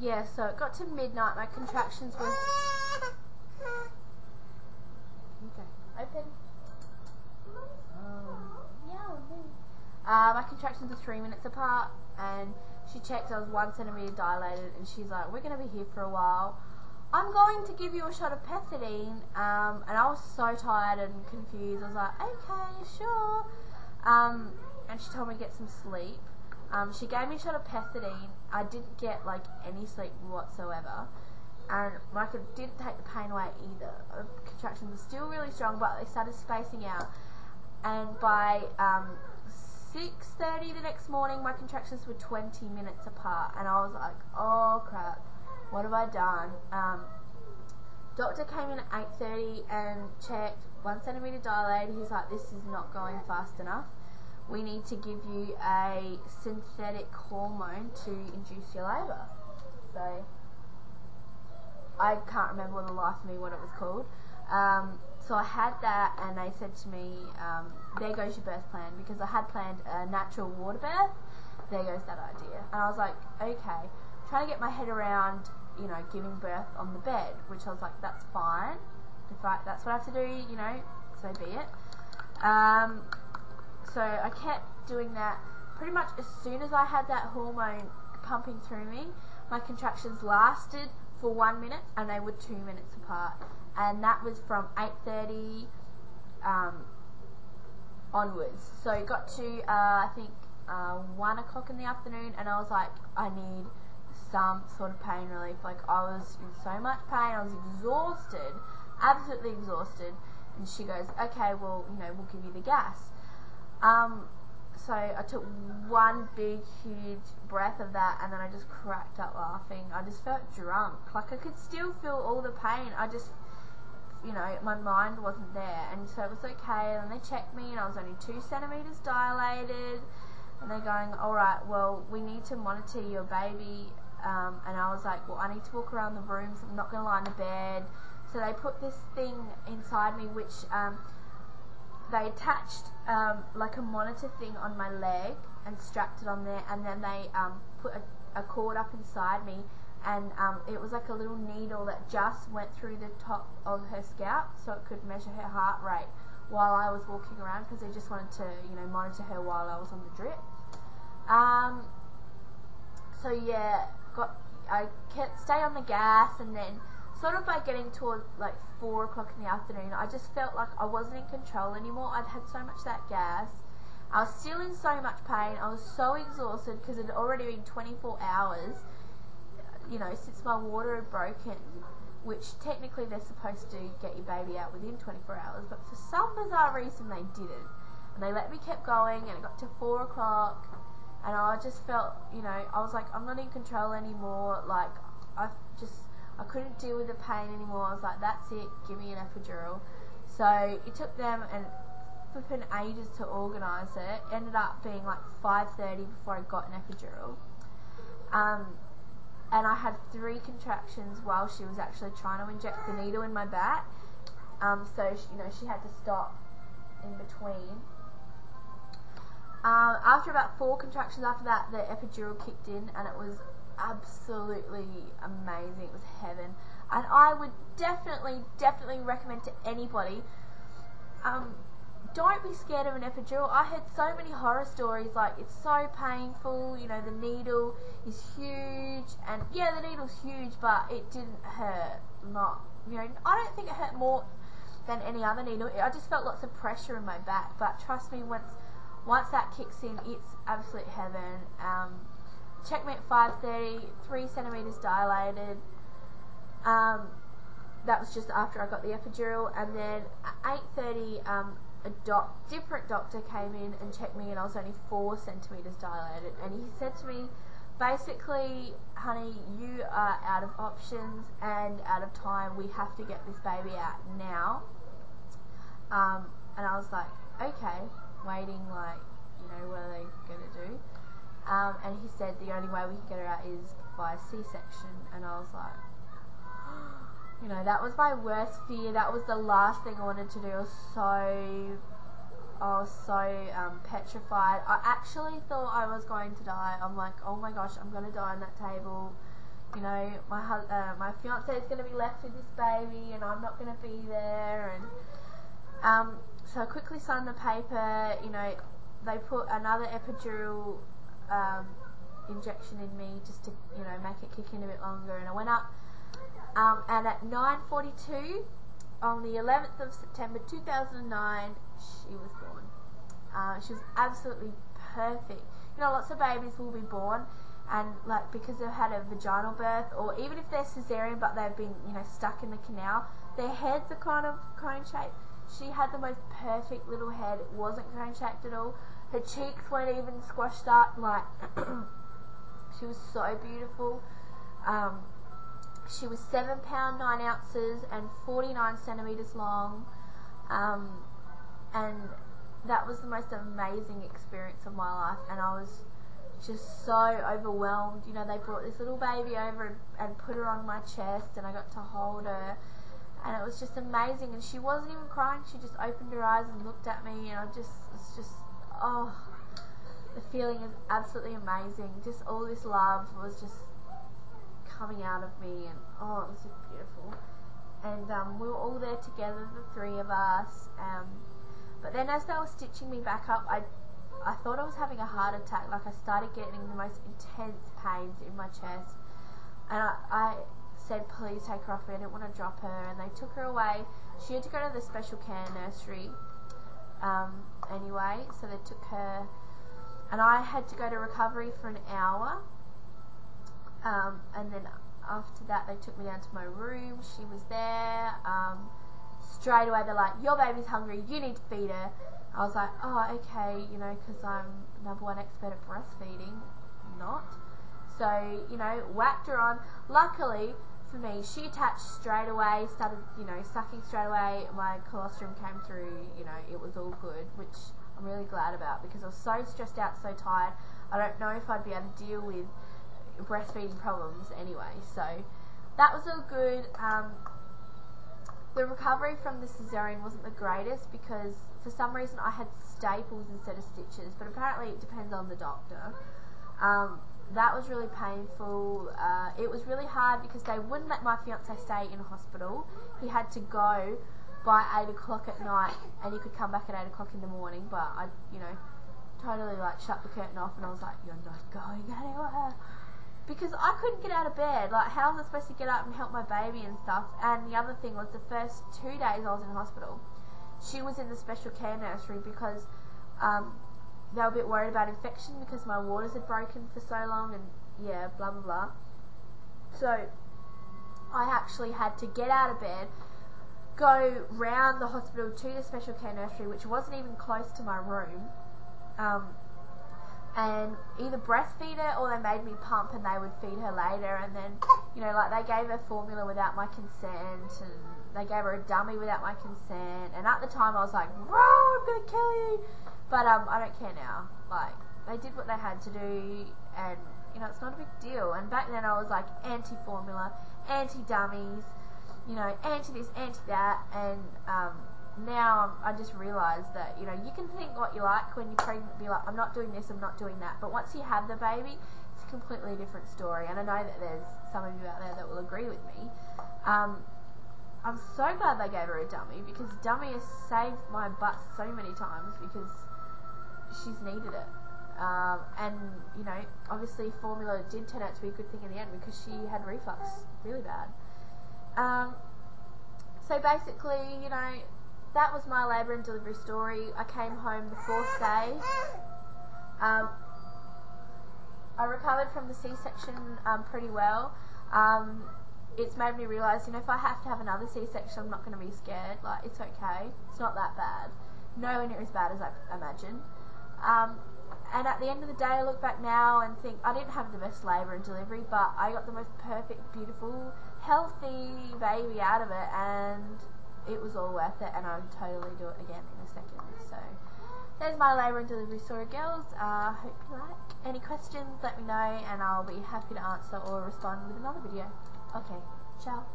yeah, so it got to midnight. My contractions were... Okay, open. My contractions are 3 minutes apart, and she checked I was 1 centimetre dilated, and she's like, we're going to be here for a while. I'm going to give you a shot of pethidine, and I was so tired and confused. I was like, okay, sure. And she told me to get some sleep. She gave me a shot of pethidine. I didn't get like any sleep whatsoever, and I didn't take the pain away either. Contractions were still really strong, but they started spacing out. And by 6:30 the next morning, my contractions were 20 minutes apart, and I was like, oh crap, what have I done? Doctor came in at 8:30 and checked, 1 centimetre dilated. He's like, this is not going fast enough. We need to give you a synthetic hormone to induce your labour. So I can't remember for the life of me what it was called. So I had that, and they said to me, there goes your birth plan, because I had planned a natural water birth. There goes that idea. And I was like, okay, trying to get my head around, you know, giving birth on the bed, which I was like, that's fine. In fact, that's what I have to do, you know, so be it. So I kept doing that. Pretty much as soon as I had that hormone pumping through me, my contractions lasted for 1 minute, and they were 2 minutes apart. And that was from 8:30 onwards. So it got to, I think, 1 o'clock in the afternoon, and I was like, I need some sort of pain relief. Like, I was in so much pain, I was exhausted, absolutely exhausted. And she goes, okay, well, you know, we'll give you the gas. So I took one big, huge breath of that, and then I just cracked up laughing. I just felt drunk. Like, I could still feel all the pain. I just, you know, my mind wasn't there. And so it was okay. And then they checked me, and I was only 2 centimetres dilated. And they're going, all right, well, we need to monitor your baby. And I was like, well, I need to walk around the room, so I'm not going to lie in the bed. So they put this thing inside me, which they attached like a monitor thing on my leg and strapped it on there, and then they put a cord up inside me, and it was like a little needle that just went through the top of her scalp, so it could measure her heart rate while I was walking around, because they just wanted to, you know, monitor her while I was on the drip. So yeah, I kept stay on the gas, and then sort of by getting towards like 4 o'clock in the afternoon, I just felt like I wasn't in control anymore. I'd had so much that gas. I was still in so much pain. I was so exhausted because it had already been 24 hours, you know, since my water had broken, which technically they're supposed to get your baby out within 24 hours, but for some bizarre reason they didn't. And they let me keep going, and it got to 4 o'clock, and I just felt, you know, I was like, I'm not in control anymore. Like, I couldn't deal with the pain anymore. I was like, that's it, give me an epidural. So it took them and flipping ages to organise it. Ended up being like 5:30 before I got an epidural. And I had 3 contractions while she was actually trying to inject the needle in my back. So she, you know, she had to stop in between. After about 4 contractions after that, the epidural kicked in, and it was absolutely amazing. It was heaven, and I would definitely recommend to anybody, don't be scared of an epidural. I heard so many horror stories, like, it's so painful, you know, the needle is huge, and yeah, the needle's huge, but it didn't hurt. Not, you know, I don't think it hurt more than any other needle. I just felt lots of pressure in my back, but trust me, once that kicks in, it's absolute heaven. Checked me at 5:30, 3 centimetres dilated. That was just after I got the epidural, and then at 8:30, a different doctor came in and checked me, and I was only 4 centimetres dilated, and he said to me, basically, honey, you are out of options and out of time. We have to get this baby out now. And I was like, okay, waiting, like, you know, what are they going to do? And he said the only way we can get her out is by C-section, and I was like, you know, that was my worst fear. That was the last thing I wanted to do. I was so petrified. I actually thought I was going to die. I'm like, oh my gosh, I'm going to die on that table. you know, my fiance is going to be left with this baby and I'm not going to be there. And so I quickly signed the paper. You know, they put another epidural injection in me just to, you know, make it kick in a bit longer, and I went up, and at 9:42 on the 11th of September 2009 she was born. She was absolutely perfect. You know, lots of babies will be born and, like, because they've had a vaginal birth, or even if they're cesarean but they've been, you know, stuck in the canal, their heads are kind of cone shaped. She had the most perfect little head. It wasn't cone shaped at all. Her cheeks weren't even squashed up. Like, she was so beautiful. She was 7 pounds 9 ounces and 49 centimeters long, and that was the most amazing experience of my life. And I was just so overwhelmed. You know, they brought this little baby over and put her on my chest, and I got to hold her, and it was just amazing. And she wasn't even crying. She just opened her eyes and looked at me, and it's just, oh, the feeling is absolutely amazing. Just all this love was just coming out of me, and oh, it was just beautiful. And we were all there together, the three of us. But then as they were stitching me back up, I thought I was having a heart attack. Like, I started getting the most intense pains in my chest, and I said, please take her off me. I didn't want to drop her, and they took her away. She had to go to the special care nursery anyway, so they took her, and I had to go to recovery for an hour. And then after that they took me down to my room. She was there. Straight away they're like, your baby's hungry, you need to feed her. I was like, oh, okay, you know, because I'm #1 expert at breastfeeding. Not. So, you know, whacked her on. Luckily for me, she attached straight away, started, you know, sucking straight away. My colostrum came through, you know, it was all good, which I'm really glad about, because I was so stressed out, so tired. I don't know if I'd be able to deal with breastfeeding problems anyway. So that was all good. The recovery from the cesarean wasn't the greatest, because for some reason I had staples instead of stitches, but apparently it depends on the doctor. That was really painful. It was really hard because they wouldn't let my fiance stay in hospital. He had to go by 8 o'clock at night, and he could come back at 8 o'clock in the morning, but I, you know, totally like shut the curtain off, and I was like, you're not going anywhere. Because I couldn't get out of bed. Like, how was I supposed to get up and help my baby and stuff? And the other thing was, the first 2 days I was in hospital, she was in the special care nursery because they were a bit worried about infection because my waters had broken for so long, and yeah, blah blah blah. So I actually had to get out of bed, go round the hospital to the special care nursery, which wasn't even close to my room, and either breastfeed her or they made me pump and they would feed her later. And then, you know, like, they gave her formula without my consent, and they gave her a dummy without my consent, and at the time I was like, "Bro, I'm gonna kill you," but I don't care now. Like, they did what they had to do, and, you know, it's not a big deal. And back then I was like anti-formula, anti-dummies, you know, anti-this, anti-that, and now I just realised that, you know, you can think what you like when you're pregnant, be like, I'm not doing this, I'm not doing that, but once you have the baby, it's a completely different story. And I know that there's some of you out there that will agree with me. I'm so glad they gave her a dummy, because dummy has saved my butt so many times, because she's needed it. And, you know, obviously formula did turn out to be a good thing in the end, because she had reflux really bad. So basically, you know, that was my labour and delivery story. I came home the 4th day. I recovered from the C-section pretty well. It's made me realise, you know, if I have to have another C-section, I'm not going to be scared. Like, it's okay. It's not that bad. Nowhere near as bad as I imagined. And at the end of the day, I look back now and think I didn't have the best labour and delivery, but I got the most perfect, beautiful, healthy baby out of it, and it was all worth it, and I would totally do it again in a second. So there's my labour and delivery story, girls. Hope you like. Any questions, let me know, and I'll be happy to answer or respond with another video. Okay, ciao.